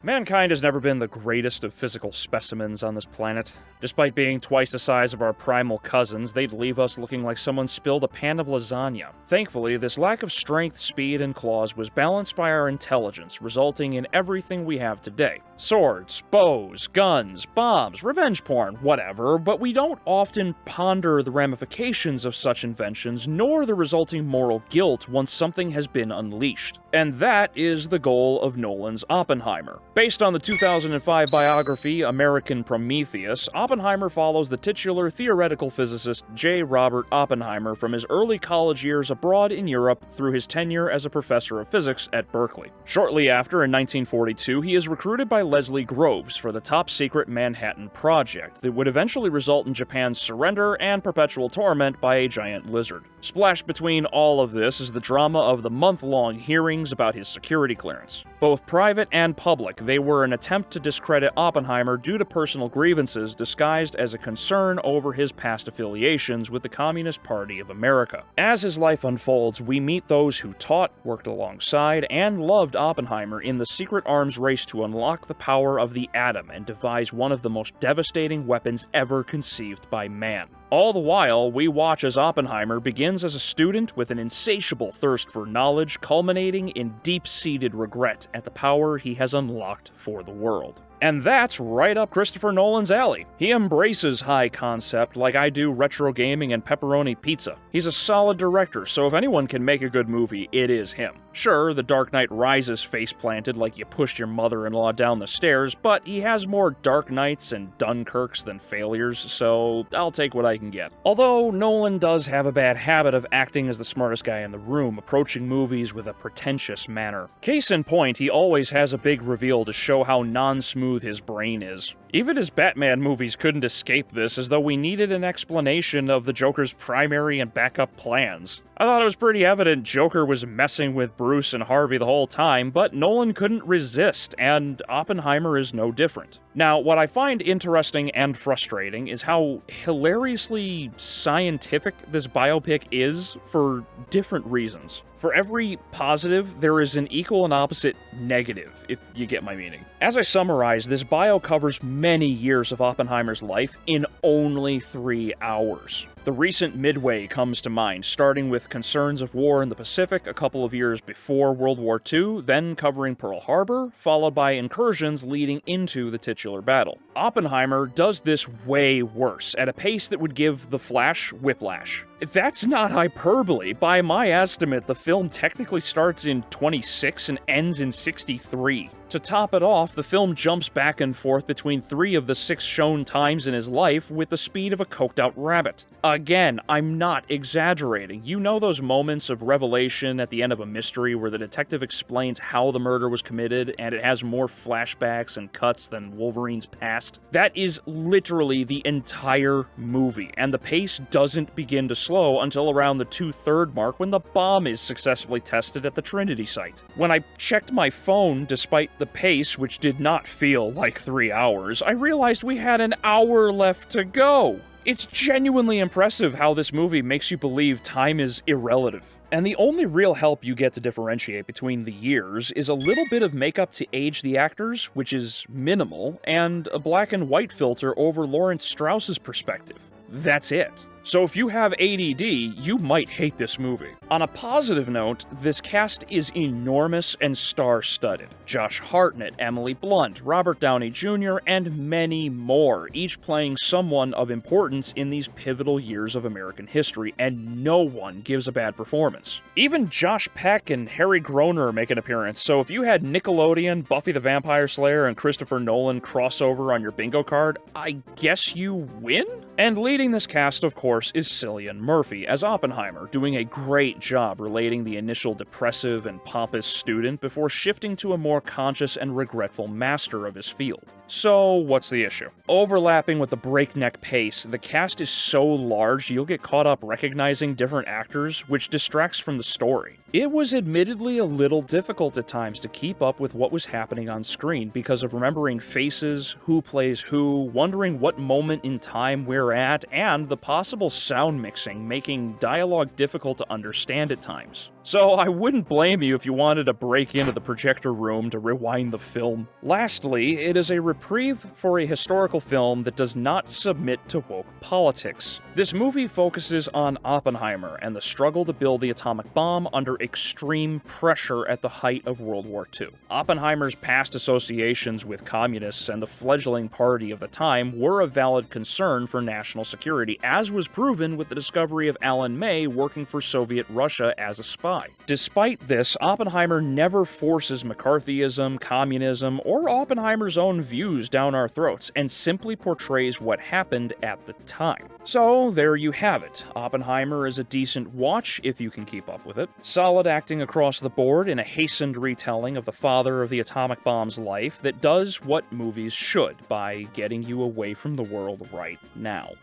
Mankind has never been the greatest of physical specimens on this planet. Despite being twice the size of our primal cousins, they'd leave us looking like someone spilled a pan of lasagna. Thankfully, this lack of strength, speed, and claws was balanced by our intelligence, resulting in everything we have today. Swords, bows, guns, bombs, revenge porn, whatever, but we don't often ponder the ramifications of such inventions, nor the resulting moral guilt once something has been unleashed. And that is the goal of Nolan's Oppenheimer. Based on the 2005 biography American Prometheus, Oppenheimer follows the titular theoretical physicist J. Robert Oppenheimer from his early college years abroad in Europe through his tenure as a professor of physics at Berkeley. Shortly after, in 1942, he is recruited by Leslie Groves for the top-secret Manhattan Project that would eventually result in Japan's surrender and perpetual torment by a giant lizard. Splashed between all of this is the drama of the month-long hearings about his security clearance. Both private and public, they were an attempt to discredit Oppenheimer due to personal grievances disguised as a concern over his past affiliations with the Communist Party of America. As his life unfolds, we meet those who taught, worked alongside, and loved Oppenheimer in the secret arms race to unlock the power of the atom and devise one of the most devastating weapons ever conceived by man. All the while, we watch as Oppenheimer begins as a student with an insatiable thirst for knowledge, culminating in deep-seated regret at the power he has unlocked for the world. And that's right up Christopher Nolan's alley. He embraces high concept like I do retro gaming and pepperoni pizza. He's a solid director, so if anyone can make a good movie, it is him. Sure, The Dark Knight Rises face-planted like you pushed your mother-in-law down the stairs, but he has more Dark Knights and Dunkirks than failures, so I'll take what I can get. Although Nolan does have a bad habit of acting as the smartest guy in the room, approaching movies with a pretentious manner. Case in point, he always has a big reveal to show how non-smooth his brain is. Even his Batman movies couldn't escape this, as though we needed an explanation of the Joker's primary and backup plans. I thought it was pretty evident Joker was messing with Bruce and Harvey the whole time, but Nolan couldn't resist, and Oppenheimer is no different. Now, what I find interesting and frustrating is how hilariously scientific this biopic is for different reasons. For every positive, there is an equal and opposite negative, if you get my meaning. As I summarize, this bio covers many years of Oppenheimer's life in only 3 hours. The recent Midway comes to mind, starting with concerns of war in the Pacific a couple of years before World War II, then covering Pearl Harbor, followed by incursions leading into the titular battle. Oppenheimer does this way worse, at a pace that would give The Flash whiplash. That's not hyperbole. By my estimate, the film technically starts in 26 and ends in 63. To top it off, the film jumps back and forth between 3 of the 6 shown times in his life with the speed of a coked-out rabbit. Again, I'm not exaggerating. You know those moments of revelation at the end of a mystery where the detective explains how the murder was committed and it has more flashbacks and cuts than Wolverine's past? That is literally the entire movie, and the pace doesn't begin to slow until around the 2/3 mark when the bomb is successfully tested at the Trinity site. When I checked my phone, despite the pace, which did not feel like 3 hours, I realized we had an hour left to go. It's genuinely impressive how this movie makes you believe time is irrelative. And the only real help you get to differentiate between the years is a little bit of makeup to age the actors, which is minimal, and a black and white filter over Lawrence Strauss's perspective. That's it. So if you have ADD, you might hate this movie. On a positive note, this cast is enormous and star-studded. Josh Hartnett, Emily Blunt, Robert Downey Jr., and many more, each playing someone of importance in these pivotal years of American history, and no one gives a bad performance. Even Josh Peck and Harry Groener make an appearance, so if you had Nickelodeon, Buffy the Vampire Slayer, and Christopher Nolan crossover on your bingo card, I guess you win? And leading this cast, of course, is Cillian Murphy as Oppenheimer, doing a great job relating the initial depressive and pompous student before shifting to a more conscious and regretful master of his field. So, what's the issue? Overlapping with the breakneck pace, the cast is so large you'll get caught up recognizing different actors, which distracts from the story. It was admittedly a little difficult at times to keep up with what was happening on screen because of remembering faces, who plays who, wondering what moment in time we're at, and the possible sound mixing making dialogue difficult to understand at times. So I wouldn't blame you if you wanted to break into the projector room to rewind the film. Lastly, it is a reprieve for a historical film that does not submit to woke politics. This movie focuses on Oppenheimer and the struggle to build the atomic bomb under extreme pressure at the height of World War II. Oppenheimer's past associations with communists and the fledgling party of the time were a valid concern for national security, as was proven with the discovery of Alan May working for Soviet Russia as a spy. Despite this, Oppenheimer never forces McCarthyism, communism, or Oppenheimer's own views down our throats, and simply portrays what happened at the time. So, there you have it. Oppenheimer is a decent watch if you can keep up with it. Solid acting across the board in a hastened retelling of the father of the atomic bomb's life that does what movies should by getting you away from the world right now.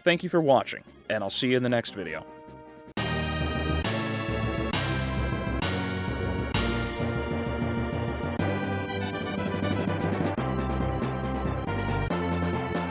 Thank you for watching, and I'll see you in the next video.